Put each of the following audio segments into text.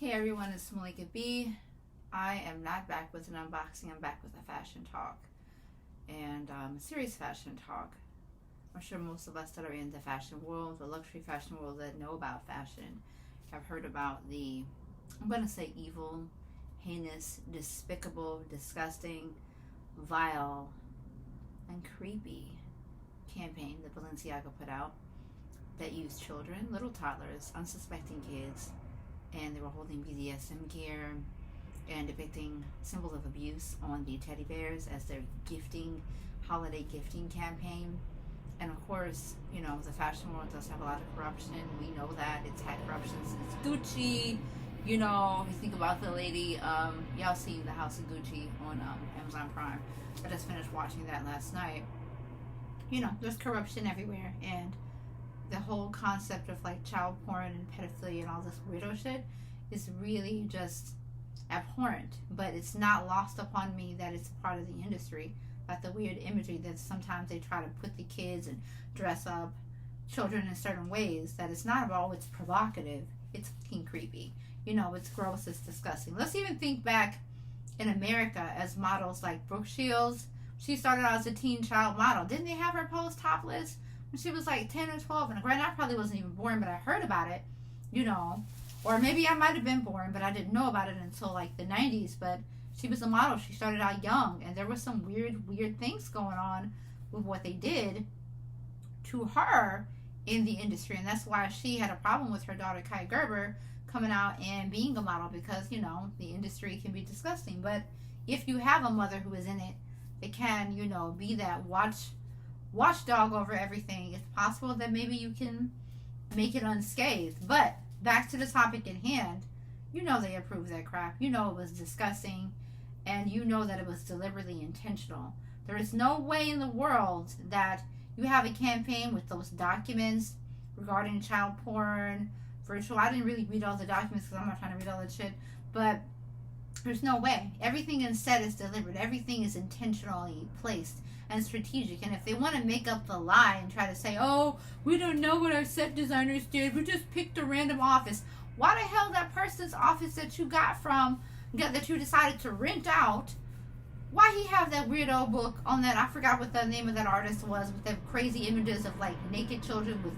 Hey everyone, it's Malika B. I am not back with an unboxing, I'm back with a fashion talk. And a serious fashion talk. I'm sure most of us that are in the fashion world, the luxury fashion world that know about fashion, have heard about the, I'm going to say evil, heinous, despicable, disgusting, vile, and creepy campaign that Balenciaga put out that used children, little toddlers, unsuspecting kids, and they were holding BDSM gear and depicting symbols of abuse on the teddy bears as their holiday gifting campaign. And of course, you know, the fashion world does have a lot of corruption. We know that. It's had corruption since Gucci. You know, you think about the lady, y'all seen The House of Gucci on Amazon Prime. I just finished watching that last night. You know, there's corruption everywhere, and the whole concept of like child porn and pedophilia and all this weirdo shit is really just abhorrent. But it's not lost upon me that it's part of the industry, like the weird imagery that sometimes they try to put the kids and dress up children in certain ways, that it's not about, it's provocative, it's fucking creepy. You know, it's gross, it's disgusting. Let's even think back in America as models like Brooke Shields. She started out as a teen child model. Didn't they have her pose topless when she was like 10 or 12? And granted, I probably wasn't even born, but I heard about it, you know. Or maybe I might have been born, but I didn't know about it until like the 90s. But she was a model. She started out young, and there were some weird things going on with what they did to her in the industry. And that's why she had a problem with her daughter, Kai Gerber, coming out and being a model, because, you know, the industry can be disgusting. But if you have a mother who is in it, it can, you know, be that watchdog over everything. It's possible that maybe you can make it unscathed. But back to the topic at hand, you know they approved that crap. You know it was disgusting, and you know that it was deliberately intentional. There is no way in the world that you have a campaign with those documents regarding child porn, virtual. I didn't really read all the documents because I'm not trying to read all that shit, but there's no way. Everything in set is deliberate. Everything is intentionally placed and strategic. And if they want to make up the lie and try to say, oh, we don't know what our set designers did, we just picked a random office. Why the hell that person's office that you that you decided to rent out, why he have that weirdo book on that, I forgot what the name of that artist was, with the crazy images of like naked children with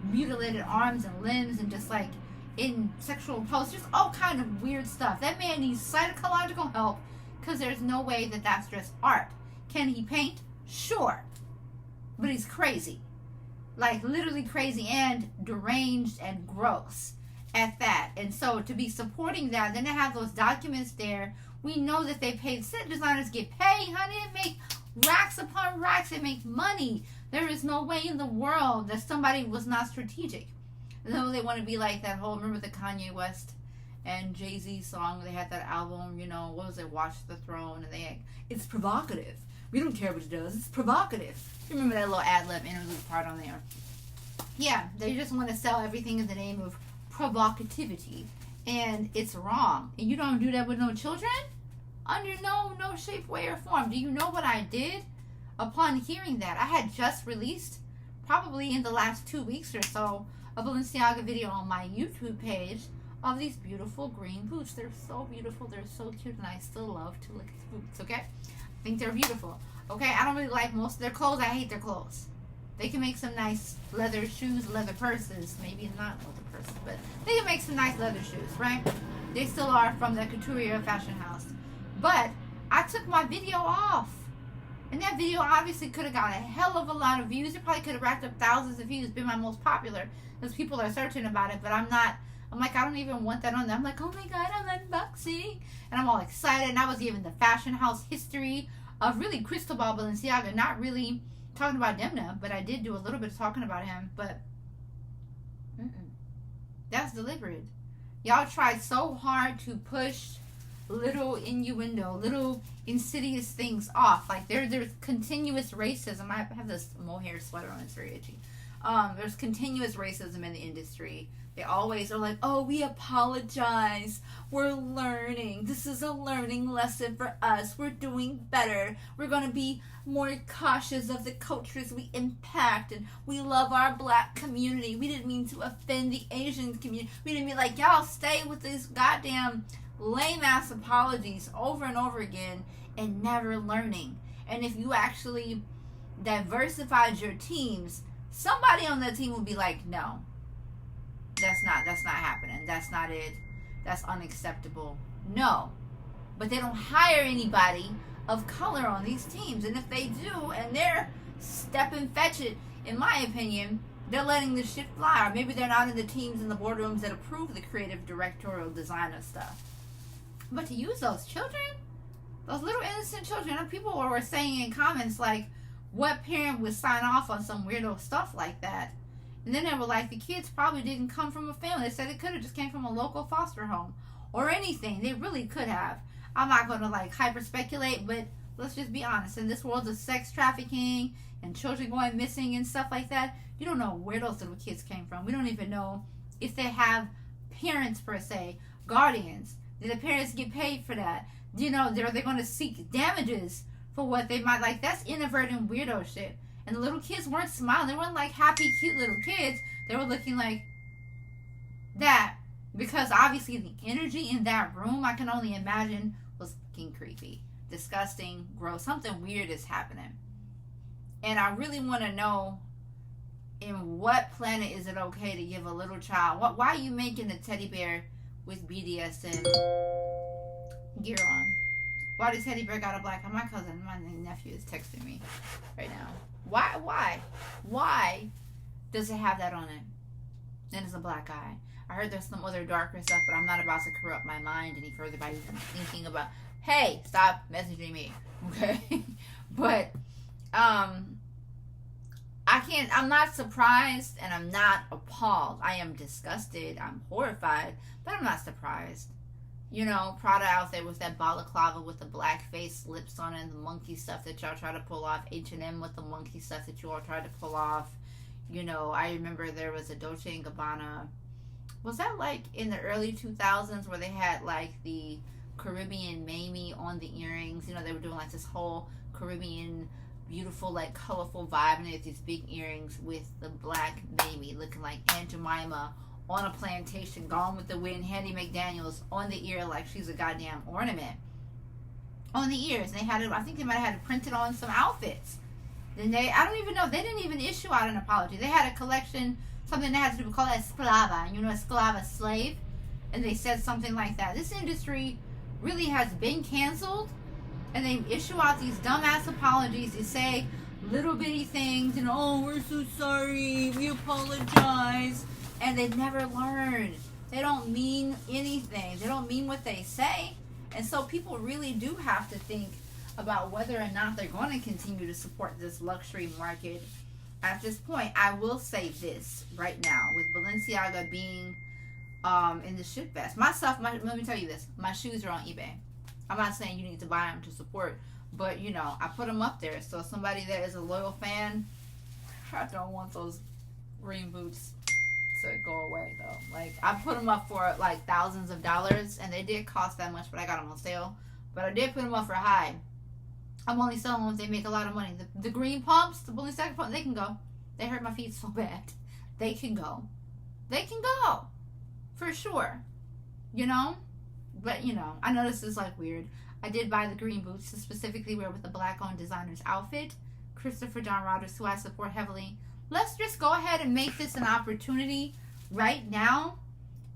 mutilated arms and limbs and just like in sexual pose, just all kind of weird stuff. That man needs psychological help, because there's no way that that's just art. Can he paint? Sure. But he's crazy. Like literally crazy and deranged and gross at that. And so to be supporting that, then to have those documents there, we know that they paid. Set designers get paid, honey. They make racks upon racks. They make money. There is no way in the world that somebody was not strategic. No, they want to be like that whole, remember the Kanye West and Jay-Z song? They had that album, you know, what was it, Watch the Throne, and they, it's provocative. We don't care what it does, it's provocative. You remember that little ad-lib interlude part on there? Yeah, they just want to sell everything in the name of provocativity, and it's wrong. And you don't do that with no children? Under no shape, way, or form. Do you know what I did upon hearing that? I had just released, probably in the last 2 weeks or so, a Balenciaga video on my YouTube page of these beautiful green boots. They're so beautiful. They're so cute, and I still love to look at the boots, okay? I think they're beautiful. Okay, I don't really like most of their clothes. I hate their clothes. They can make some nice leather shoes, leather purses. Maybe not leather purses, but they can make some nice leather shoes, right? They still are from the Couturier fashion house. But I took my video off. And that video obviously could have got a hell of a lot of views. It probably could have racked up thousands of views, been my most popular, because people are searching about it. But I'm like, I don't even want that on there. I'm like, oh my God, I'm unboxing. And I'm all excited. And I was giving the fashion house history of really Cristobal Balenciaga. Not really talking about Demna, but I did do a little bit of talking about him. But that's deliberate. Y'all tried so hard to push little innuendo, little insidious things off. Like there's continuous racism. I have this mohair sweater on, it's very itchy. There's continuous racism in the industry. They always are like, oh, we apologize. We're learning. This is a learning lesson for us. We're doing better. We're going to be more cautious of the cultures we impact. And we love our black community. We didn't mean to offend the Asian community. We didn't mean like, y'all stay with these goddamn lame-ass apologies over and over again and never learning. And if you actually diversified your teams, somebody on that team will be like, no, that's not happening. That's not it. That's unacceptable. No. But they don't hire anybody of color on these teams. And if they do, and they're stepping fetch it, in my opinion, they're letting this shit fly. Or maybe they're not in the teams in the boardrooms that approve the creative directorial design of stuff. But to use those children, those little innocent children, and people were saying in comments like, what parent would sign off on some weirdo stuff like that? And then they were like, the kids probably didn't come from a family. They said it could have just came from a local foster home or anything. They really could have. I'm not going to like hyper speculate, but let's just be honest. In this world of sex trafficking and children going missing and stuff like that, you don't know where those little kids came from. We don't even know if they have parents per se, guardians. Did the parents get paid for that? You know, are they going to seek damages for what they might like? That's inadvertent weirdo shit. And the little kids weren't smiling. They weren't like happy, cute little kids. They were looking like that. Because obviously the energy in that room, I can only imagine, was fucking creepy. Disgusting, gross. Something weird is happening. And I really want to know, in what planet is it okay to give a little child? Why are you making a teddy bear with BDSM gear on? Why does teddy bear got a black eye? My nephew is texting me right now. Why does it have that on it? And it's a black eye. I heard there's some other darker stuff, but I'm not about to corrupt my mind any further by even thinking about, hey, stop messaging me. Okay? But I'm not surprised and I'm not appalled. I am disgusted. I'm horrified, but I'm not surprised. You know, Prada out there with that balaclava with the black face lips on it and the monkey stuff that y'all try to pull off. H&M with the monkey stuff that you all tried to pull off. You know, I remember there was a Dolce & Gabbana. Was that like in the early 2000s where they had like the Caribbean Mamie on the earrings? You know, they were doing like this whole Caribbean beautiful, like colorful vibe. And they had these big earrings with the black Mamie looking like Aunt Jemima on a plantation, Gone with the Wind, Hattie McDaniels on the ear like she's a goddamn ornament. On the ears. And they had it, I think they might have had it printed on some outfits. Then I don't even know, they didn't even issue out an apology. They had a collection, something that had to do with, called esclava. You know, esclava, slave. And they said something like that. This industry really has been canceled. And they issue out these dumbass apologies. They say little bitty things, you know, oh, we're so sorry, we apologize. And they never learn. They don't mean anything. They don't mean what they say. And so people really do have to think about whether or not they're going to continue to support this luxury market at this point. I will say this right now, with Balenciaga being in the shit fest. Let me tell you this. My shoes are on eBay. I'm not saying you need to buy them to support, but, you know, I put them up there. So somebody that is a loyal fan, I don't want those Reem boots to go away though. Like, I put them up for like thousands of dollars, and they did cost that much, but I got them on sale. But I did put them up for high. I'm only selling them if they make a lot of money. The green pumps, the Balenciaga pumps, they can go. They hurt my feet so bad. They can go. They can go. For sure. You know? But, you know, I know this is like weird. I did buy the green boots to specifically wear with a black-owned designer's outfit. Christopher John Rogers, who I support heavily. Let's just go ahead and make this an opportunity right now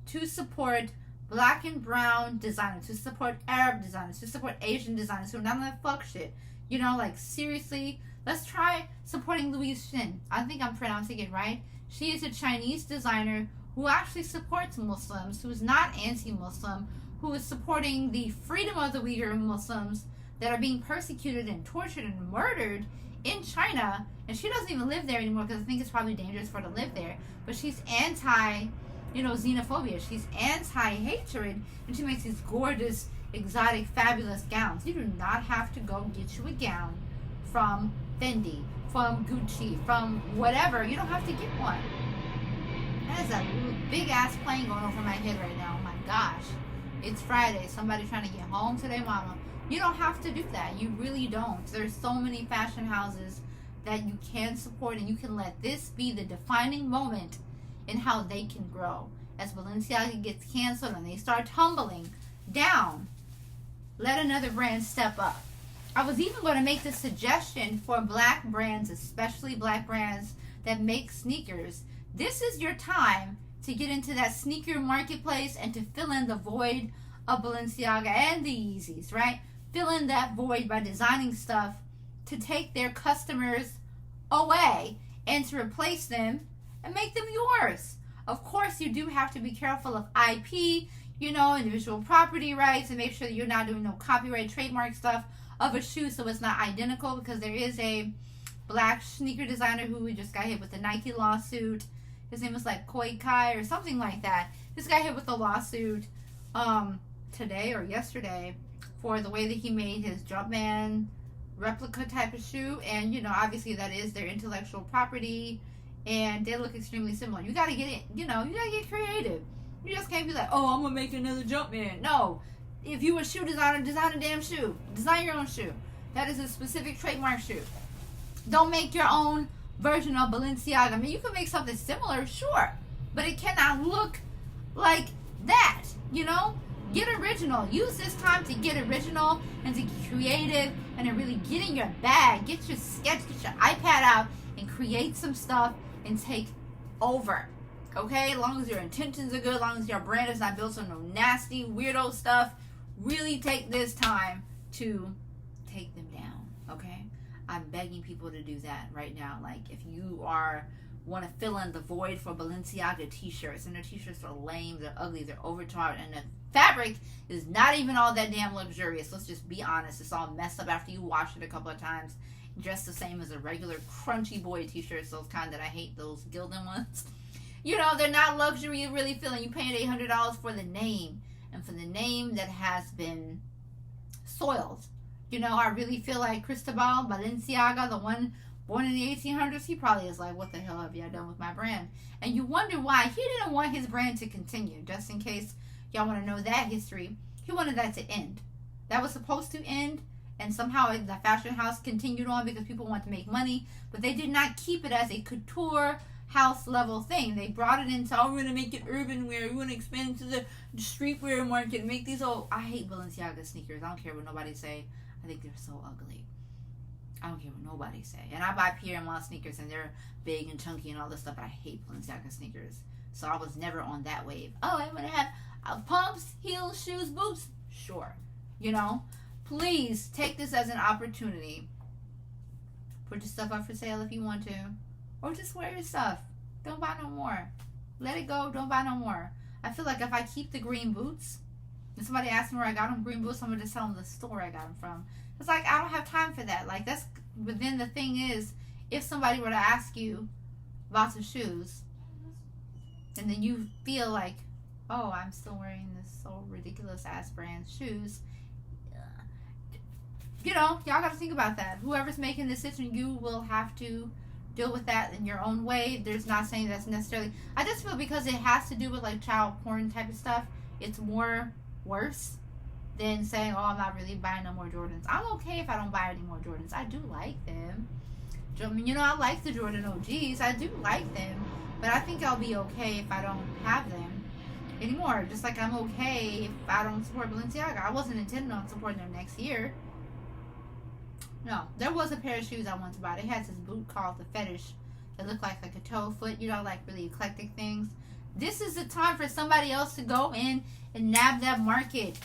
to support black and brown designers, to support Arab designers, to support Asian designers who are none of that fuck shit. You know, like, seriously, let's try supporting Louise Shin. I think I'm pronouncing it right. She is a Chinese designer who actually supports Muslims, who is not anti-Muslim, who is supporting the freedom of the Uyghur Muslims that are being persecuted and tortured and murdered in China. And she doesn't even live there anymore because I think it's probably dangerous for her to live there. But she's anti, you know, xenophobia. She's anti-hatred, and she makes these gorgeous, exotic, fabulous gowns. You do not have to go get you a gown from Fendi, from Gucci, from whatever. You don't have to get one. That is a big ass plane going over my head right now. Oh my gosh. It's Friday. Somebody trying to get home today, mama. You don't have to do that. You really don't. There's so many fashion houses that you can support, and you can let this be the defining moment in how they can grow. As Balenciaga gets canceled and they start tumbling down, let another brand step up. I was even going to make the suggestion for black brands, especially black brands that make sneakers. This is your time to get into that sneaker marketplace and to fill in the void of Balenciaga and the Yeezys, right? Fill in that void by designing stuff to take their customers away and to replace them and make them yours. Of course, you do have to be careful of IP, individual property rights, and make sure that you're not doing no copyright, trademark stuff of a shoe so it's not identical, because there is a black sneaker designer who just got hit with the Nike lawsuit. His name was like Koi Kai or something like that. This got hit with a lawsuit today or yesterday for the way that he made his Jumpman replica type of shoe. And, obviously that is their intellectual property. And they look extremely similar. You got to get it, you got to get creative. You just can't be like, oh, I'm going to make another Jumpman. No. If you a shoe designer, design a damn shoe. Design your own shoe. That is a specific trademark shoe. Don't make your own version of Balenciaga. I mean, you can make something similar, sure. But it cannot look like that, Get original. Use this time to get original and to get creative and to really get in your bag. Get your sketch, get your iPad out and create some stuff and take over. Okay? As long as your intentions are good, as long as your brand is not built on no nasty, weirdo stuff, really take this time to take them down. Okay? I'm begging people to do that right now. Like, if you want to fill in the void for Balenciaga t-shirts, and their t-shirts are lame, they're ugly, they're overcharged, and the fabric is not even all that damn luxurious. Let's just be honest. It's all messed up after you wash it a couple of times. Just the same as a regular crunchy boy t-shirts, those kind that I hate, those Gildan ones. They're not luxury. You really feeling you paying $800 for the name, and for the name that has been soiled. I really feel like Cristobal Balenciaga, the one born in the 1800s, he probably is like, what the hell have y'all done with my brand? And you wonder why he didn't want his brand to continue. Just in case y'all want to know that history, he wanted that to end. That was supposed to end, and somehow the fashion house continued on because people want to make money, but they did not keep it as a couture house level thing. They brought it into, we're going to make it urban wear, we want to expand into the streetwear market, make these I hate Balenciaga sneakers. I don't care what nobody say. I think they're so ugly. I don't care what nobody say. And I buy Pyer Moss sneakers, and they're big and chunky and all this stuff, but I hate Balenciaga sneakers. So I was never on that wave. Oh, I'm going to have pumps, heels, shoes, boots. Sure. Please take this as an opportunity. Put your stuff up for sale if you want to. Or just wear your stuff. Don't buy no more. Let it go. Don't buy no more. I feel like if I keep the green boots, and somebody asks me where I got them green boots, I'm going to just tell them the store I got them from. It's like, I don't have time for that. Like, but then the thing is, if somebody were to ask you about some shoes, and then you feel like, oh, I'm still wearing this so ridiculous ass brand shoes, y'all got to think about that. Whoever's making this decision, you will have to deal with that in your own way. There's not saying that's necessarily, I just feel because it has to do with like child porn type of stuff, it's more worse than saying, oh, I'm not really buying no more Jordans. I'm okay if I don't buy any more Jordans. I do like them. I like the Jordan OGs. I do like them. But I think I'll be okay if I don't have them anymore. Just like I'm okay if I don't support Balenciaga. I wasn't intending on supporting them next year. No. There was a pair of shoes I wanted to buy. They had this boot called the Fetish that looked like a toe foot. Like really eclectic things. This is the time for somebody else to go in and nab that market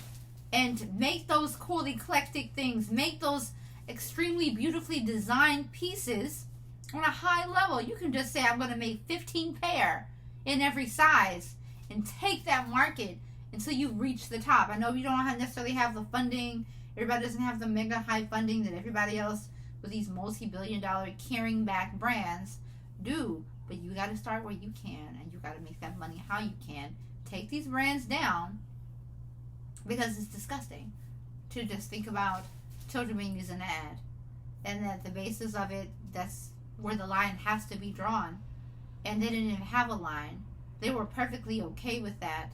and make those cool eclectic things. Make those extremely beautifully designed pieces on a high level. You can just say, I'm going to make 15 pair in every size and take that market until you reach the top. I know you don't necessarily have the funding. Everybody doesn't have the mega high funding that everybody else with these multi-billion-dollar carrying back brands do. But you got to start where you can, and you got to make that money how you can. Take these brands down, because it's disgusting to just think about children being used in an ad, and that the basis of it, that's where the line has to be drawn, and they didn't even have a line. They were perfectly okay with that.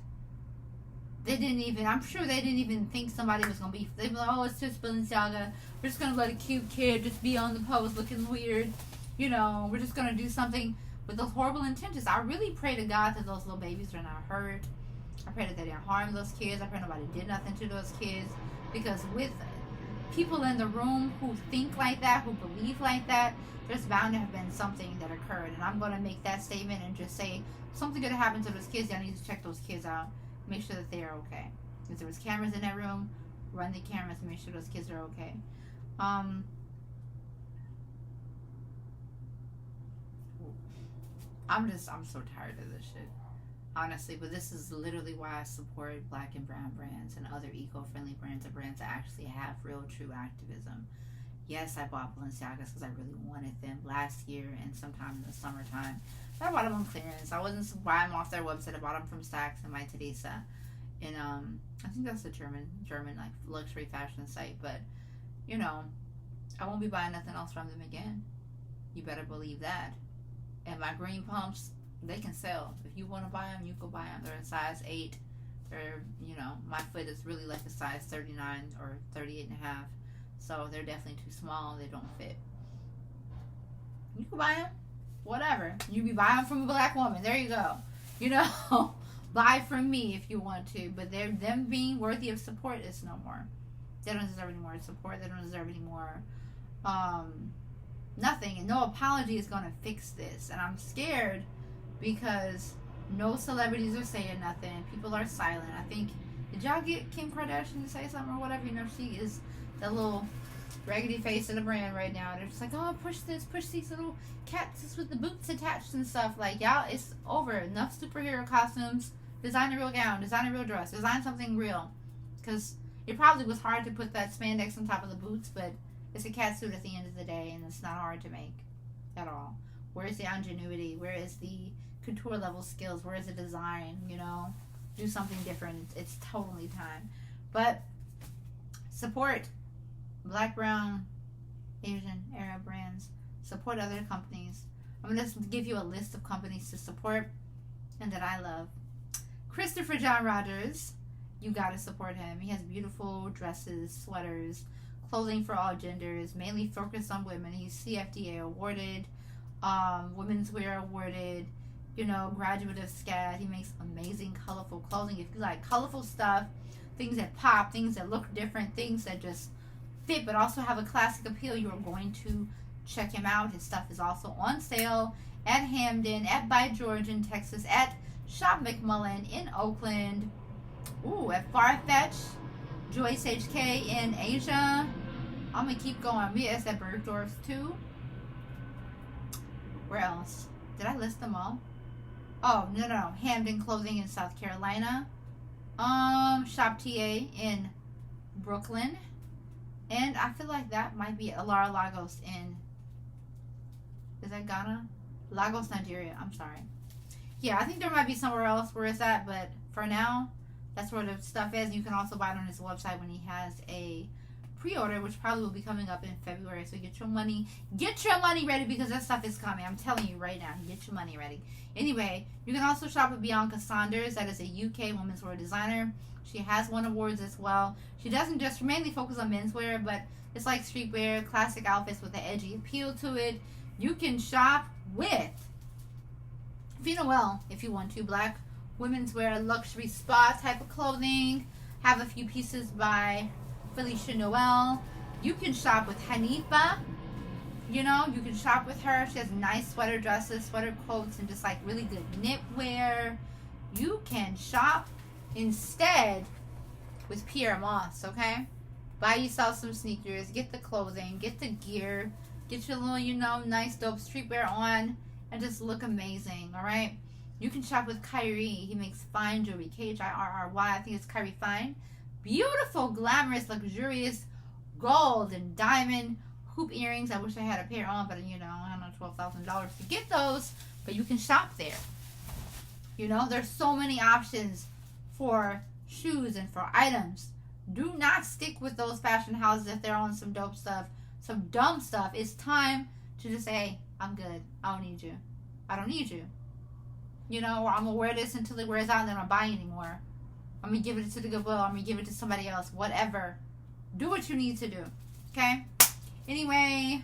I'm sure they didn't even think somebody was going to be, they were like, oh, it's just Balenciaga. We're just going to let a cute kid just be on the post looking weird. You know, we're just going to do something with those horrible intentions. I really pray to God that those little babies are not hurt. I pray that they didn't harm those kids. I pray nobody did nothing to those kids. Because with people in the room who think like that, who believe like that, there's bound to have been something that occurred. And I'm going to make that statement and just say, something could have happened to those kids. Y'all need to check those kids out. Make sure that they are okay. If there was cameras in that room, run the cameras and make sure those kids are okay. I'm so tired of this shit. Honestly, but this is literally why I support black and brown brands and other eco-friendly brands and brands that actually have real, true activism. Yes, I bought Balenciagas because I really wanted them last year and sometime in the summertime. But I bought them on clearance. I wasn't buying them off their website. I bought them from Saks and my Teresa. And I think that's a German like luxury fashion site. But, you know, I won't be buying nothing else from them again. You better believe that. And my green pumps, they can sell. If you want to buy them, you can buy them. They're a size 8. They're, you know, my foot is really like a size 39 or 38 and a half. So they're definitely too small. They don't fit. You can buy them. Whatever. You be buying from a black woman. There you go. You know, buy from me if you want to. But them being worthy of support is no more. They don't deserve any more support. They don't deserve any more nothing. And no apology is going to fix this. And I'm scared because no celebrities are saying nothing. People are silent. I think, did y'all get Kim Kardashian to say something or whatever? You know, she is the little raggedy face of the brand right now. They're just like, oh, push this, push these little cats with the boots attached and stuff. Like, y'all, it's over. Enough superhero costumes. Design a real gown. Design a real dress. Design something real. Because it probably was hard to put that spandex on top of the boots, but it's a cat suit at the end of the day, and it's not hard to make at all. Where is the ingenuity? Where is the couture level skills? Where is the design? You know, do something different. It's totally time. But support black, brown, Asian, Arab brands. Support other companies. I'm going to give you a list of companies to support and that I love. Christopher John Rogers. You got to support him. He has beautiful dresses, sweaters, clothing for all genders, mainly focused on women. He's CFDA awarded, women's wear awarded, you know, graduate of SCAD. He makes amazing, colorful clothing. If you like colorful stuff, things that pop, things that look different, things that just fit but also have a classic appeal, you are going to check him out. His stuff is also on sale at Hamden, at By George in Texas, at Shop McMullen in Oakland, at Farfetch, Joyce HK in Asia. I'm going to keep going. We at Bergdorf's too. Where else? Did I list them all? Oh, no. Hamden Clothing in South Carolina. Shop TA in Brooklyn. And I feel like that might be Alara Lagos in, is that Ghana? Lagos, Nigeria. I'm sorry. Yeah, I think there might be somewhere else where it's at, but for now, that's where the stuff is. You can also buy it on his website when he has a pre-order, which probably will be coming up in February. So get your money ready because that stuff is coming. I'm telling you right now, get your money ready. Anyway, you can also shop with Bianca Saunders. That is a UK women's wear designer. She has won awards as well. She doesn't just mainly focus on menswear, but it's like streetwear, classic outfits with an edgy appeal to it. You can shop with Noel if you want to. Black women's wear, luxury spa type of clothing. Have a few pieces by Felicia Noel. You can shop with Hanifa. You know, you can shop with her. She has nice sweater dresses, sweater coats, and just like really good knitwear. You can shop instead with Pyer Moss, okay? Buy yourself some sneakers, get the clothing, get the gear, get your little, you know, nice dope streetwear on, and just look amazing, all right? You can shop with Kyrie. He makes fine jewelry, Khirry. I think it's Kyrie Fine. Beautiful, glamorous, luxurious gold and diamond hoop earrings. I wish I had a pair on, but you know, I don't know, $12,000 to get those, but you can shop there. You know, there's so many options for shoes and for items. Do not stick with those fashion houses if they're on some dope stuff, some dumb stuff. It's time to just say, I'm good. I don't need you. I don't need you. you know, or I'm gonna wear this until it wears out and then I don't buy anymore. I'm gonna give it to the Goodwill. I'm gonna give it to somebody else. Whatever. Do what you need to do. Okay? Anyway,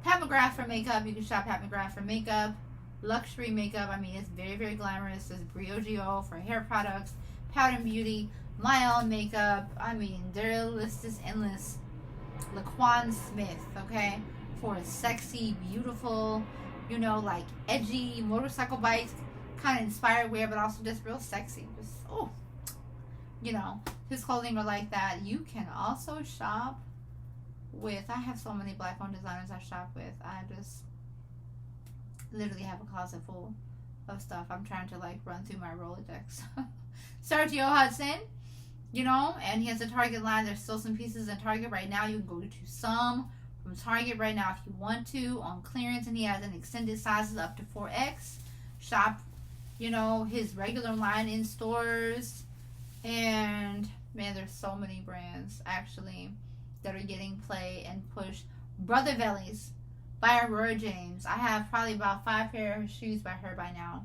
Pat McGrath for makeup. You can shop Pat McGrath for makeup. Luxury makeup. I mean, it's very, very glamorous. There's Briogeo for hair products. Powder and Beauty. My Own Makeup. I mean, their list is endless. Laquan Smith, okay? For sexy, beautiful, you know, like edgy motorcycle bikes. Kind of inspired wear, but also just real sexy. Just, oh. You know, his clothing are like that. You can also shop with, I have so many black-owned designers I shop with. I just literally have a closet full of stuff. I'm trying to like run through my Rolodex. Sergio Hudson, you know, and he has a Target line. There's still some pieces in Target right now. You can go get you some from Target right now if you want to on clearance, and he has an extended sizes up to 4X. Shop, you know, his regular line in stores. And man, there's so many brands actually that are getting play and push. Brother Vellies by Aurora James. I have probably about 5 pair of shoes by her by now,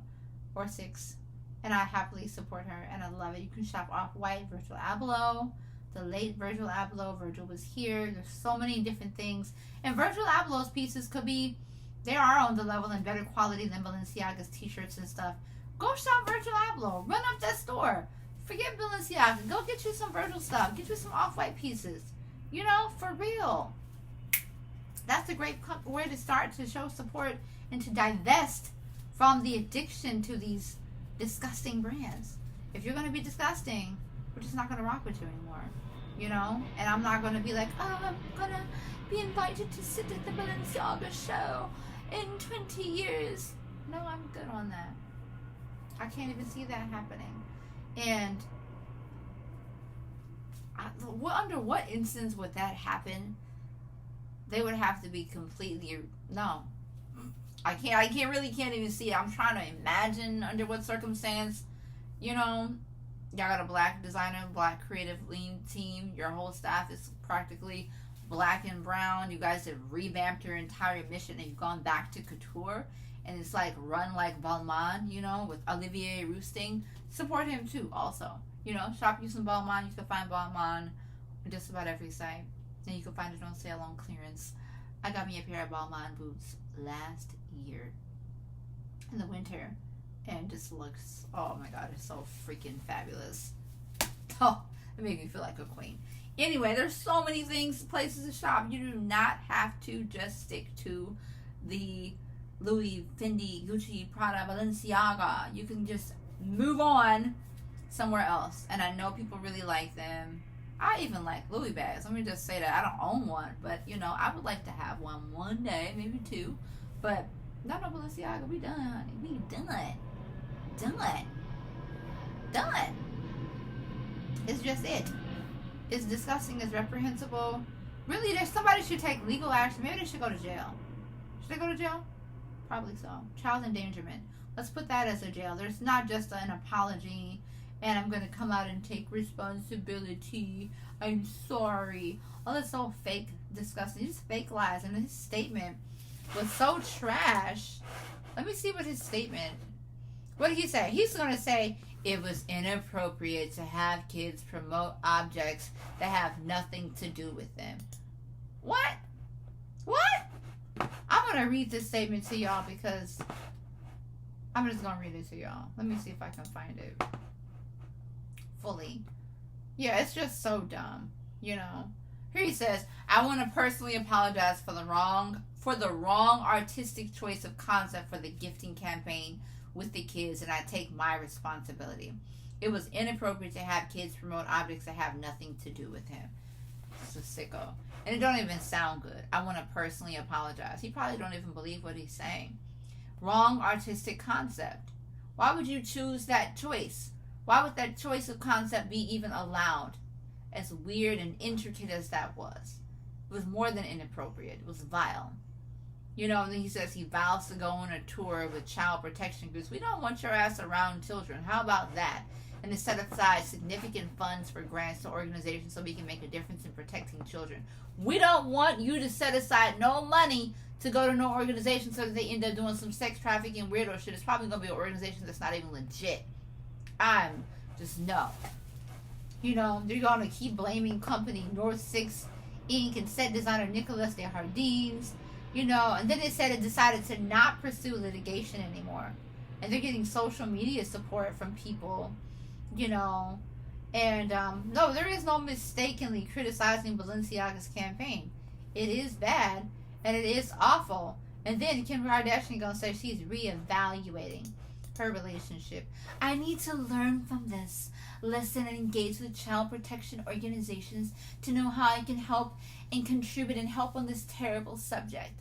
or 6, and I happily support her and I love it. You can shop Off-White, Virgil Abloh, the late Virgil Abloh. Virgil was here. There's so many different things, and Virgil Abloh's pieces could be, they are on the level and better quality than Balenciaga's t-shirts and stuff. Go shop Virgil Abloh. Run up that store. Forget Balenciaga. Go get you some Virgil stuff. Get you some Off-White pieces. You know, for real. That's a great way to start to show support and to divest from the addiction to these disgusting brands. If you're going to be disgusting, we're just not going to rock with you anymore. You know? And I'm not going to be like, oh, I'm going to be invited to sit at the Balenciaga show in 20 years. No, I'm good on that. I can't even see that happening. And under what instance would that happen? They would have to be completely, no. I really can't even see it. I'm trying to imagine under what circumstance. You know, y'all got a black designer, black creative lean team. Your whole staff is practically black and brown. You guys have revamped your entire mission and you've gone back to couture. And it's like run like Balmain, you know, with Olivier Roosting. Support him too, also. You know, shop you some Balmain. You can find Balmain on just about every site. And you can find it on sale on clearance. I got me a pair of Balmain boots last year in the winter. And it just looks, oh my god, it's so freaking fabulous. Oh, it made me feel like a queen. Anyway, there's so many things, places to shop. You do not have to just stick to the Louis, Fendi, Gucci, Prada, Balenciaga. You can just move on somewhere else. And I know people really like them. I even like Louis bags. Let me just say that. I don't own one, but you know, I would like to have one day, maybe 2. But not no Balenciaga. We done, honey. We done. It's just it. It's disgusting. It's reprehensible. Really, somebody should take legal action. Maybe they should go to jail. Should they go to jail? Probably so. Child endangerment. Let's put that as a jail. There's not just an apology and I'm going to come out and take responsibility. I'm sorry. Oh, that's so fake, disgusting. Just fake lies. And his statement was so trash. Let me see what his statement. What did he say? He's going to say it was inappropriate to have kids promote objects that have nothing to do with them. What? I'm going to read this statement to y'all because I'm just going to read it to y'all. Let me see if I can find it fully. Yeah, it's just so dumb, you know. Here he says, I want to personally apologize for the wrong artistic choice of concept for the gifting campaign with the kids, and I take my responsibility. It was inappropriate to have kids promote objects that have nothing to do with him. It's a sicko. And it don't even sound good. I want to personally apologize. He probably don't even believe what he's saying. Wrong artistic concept. Why would you choose that choice? Why would that choice of concept be even allowed? As weird and intricate as that was. It was more than inappropriate. It was vile. You know, and then he says he vows to go on a tour with child protection groups. We don't want your ass around children. How about that? and to set aside significant funds for grants to organizations so we can make a difference in protecting children. We don't want you to set aside no money to go to no organization so that they end up doing some sex trafficking weirdo shit. It's probably going to be an organization that's not even legit. I'm just no. You know, they're going to keep blaming company North 6 Inc. and set designer Nicolas de Jardins, you know, and then it said it decided to not pursue litigation anymore. And they're getting social media support from people, you know. And no, there is no mistakenly criticizing Balenciaga's campaign. It is bad and it is awful. And then Kim Kardashian gonna say she's reevaluating her relationship. I need to learn from this, listen and engage with child protection organizations to know how I can help and contribute and help on this terrible subject.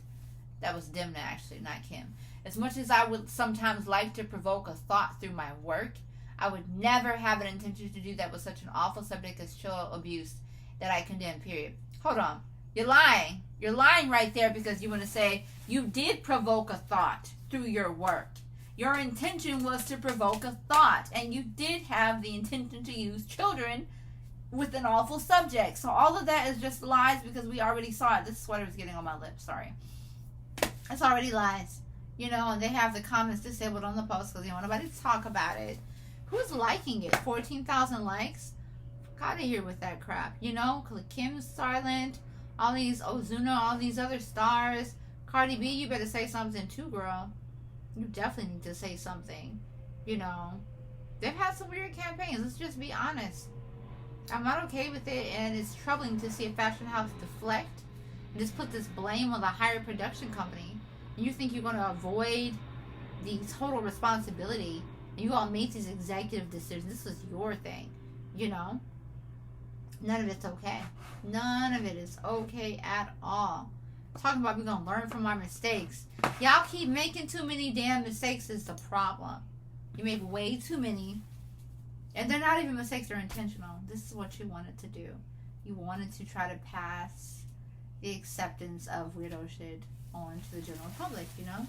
That was Demna, actually, not Kim. As much as I would sometimes like to provoke a thought through my work, I would never have an intention to do that with such an awful subject as child abuse that I condemn, period. Hold on. You're lying. You're lying right there because you want to say you did provoke a thought through your work. Your intention was to provoke a thought, and you did have the intention to use children with an awful subject. So all of that is just lies because we already saw it. This sweater is getting on my lips. Sorry. It's already lies. You know, and they have the comments disabled on the post because they don't want nobody to talk about it. Who's liking it? 14,000 likes? Fuck out of here with that crap. You know, Kim's silent. All these Ozuna, all these other stars. Cardi B, you better say something too, girl. You definitely need to say something. You know, they've had some weird campaigns. Let's just be honest. I'm not okay with it, and it's troubling to see a fashion house deflect and just put this blame on the higher production company. And you think you're going to avoid the total responsibility, and you all made these executive decisions. This was your thing, you know. None of it's okay. None of it is okay at all. Talking about we're going to learn from our mistakes. Y'all keep making too many damn mistakes is the problem. You make way too many. And they're not even mistakes, they're intentional. This is what you wanted to do. You wanted to try to pass the acceptance of weirdo shit on to the general public, you know?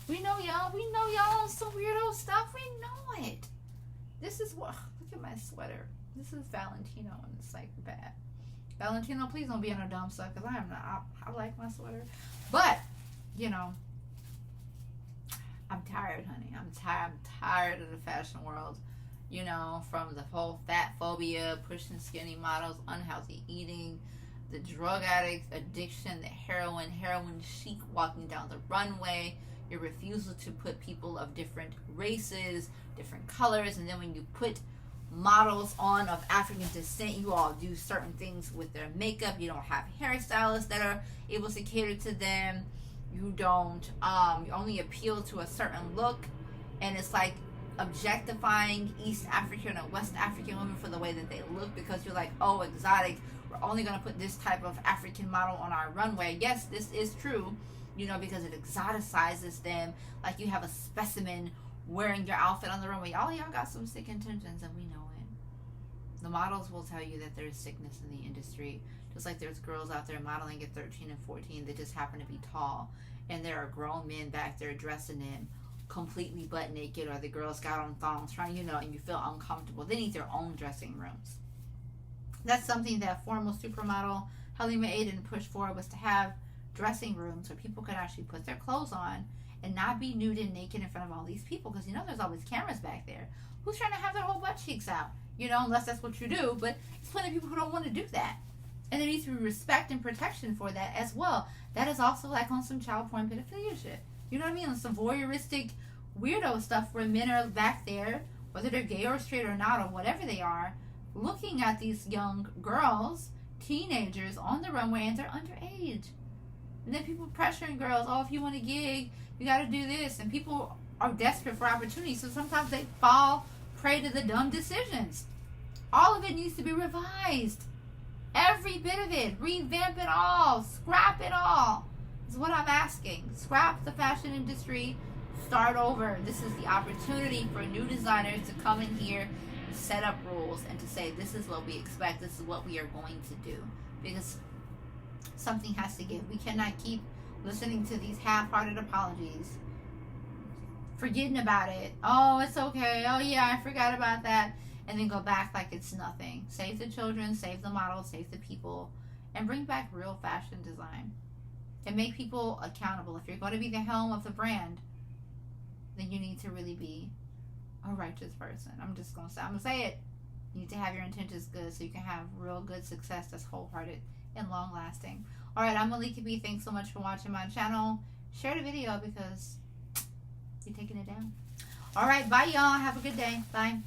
We know y'all on some weirdo stuff. We know it. This is what, look at my sweater. This is Valentino and it's like bad. Valentino, please don't be on a dumb stuff because I am not. I like my sweater. But, you know, I'm tired, honey. I'm tired of the fashion world. You know, from the whole fat phobia, pushing skinny models, unhealthy eating, the drug addict addiction, the heroin chic walking down the runway, your refusal to put people of different races, different colors, and then when you put models on of African descent, you all do certain things with their makeup. You don't have hairstylists that are able to cater to them. You don't, you only appeal to a certain look, and it's like objectifying East African or West African women for the way that they look because you're like, oh, exotic, we're only going to put this type of African model on our runway. Yes, this is true, you know, because it exoticizes them like you have a specimen wearing your outfit on the runway. All y'all got some sick intentions and we know it. The models will tell you that there's sickness in the industry, just like there's girls out there modeling at 13 and 14 that just happen to be tall, and there are grown men back there dressing in completely butt naked, or the girls got on thongs trying, you know, and you feel uncomfortable. They need their own dressing rooms. That's something that former supermodel Halima Aden pushed for, was to have dressing rooms where people could actually put their clothes on and not be nude and naked in front of all these people, because you know there's always cameras back there. Who's trying to have their whole butt cheeks out? You know, unless that's what you do. But there's plenty of people who don't want to do that. And there needs to be respect and protection for that as well. That is also like on some child porn pedophilia shit. You know what I mean? On some voyeuristic weirdo stuff where men are back there, whether they're gay or straight or not or whatever they are, looking at these young girls, teenagers on the runway, and they're underage. And then people pressuring girls, oh, if you want a gig, you got to do this. And people are desperate for opportunity, so sometimes they fall prey to the dumb decisions. All of it needs to be revised. Every bit of it. Revamp it all. Scrap it all. Is what I'm asking. Scrap the fashion industry. Start over. This is the opportunity for new designers to come in here and set up rules and to say, this is what we expect. This is what we are going to do. Because something has to give. We cannot keep listening to these half-hearted apologies, forgetting about it. Oh, it's okay. Oh, yeah, I forgot about that. and then go back like it's nothing. Save the children, save the models, save the people, and bring back real fashion design. And make people accountable. If you're going to be the helm of the brand, then you need to really be a righteous person. I'm gonna say it. You need to have your intentions good so you can have real good success that's wholehearted and long lasting. Alright, I'm Malika B. Thanks so much for watching my channel. Share the video because you're taking it down. Alright, bye y'all. Have a good day. Bye.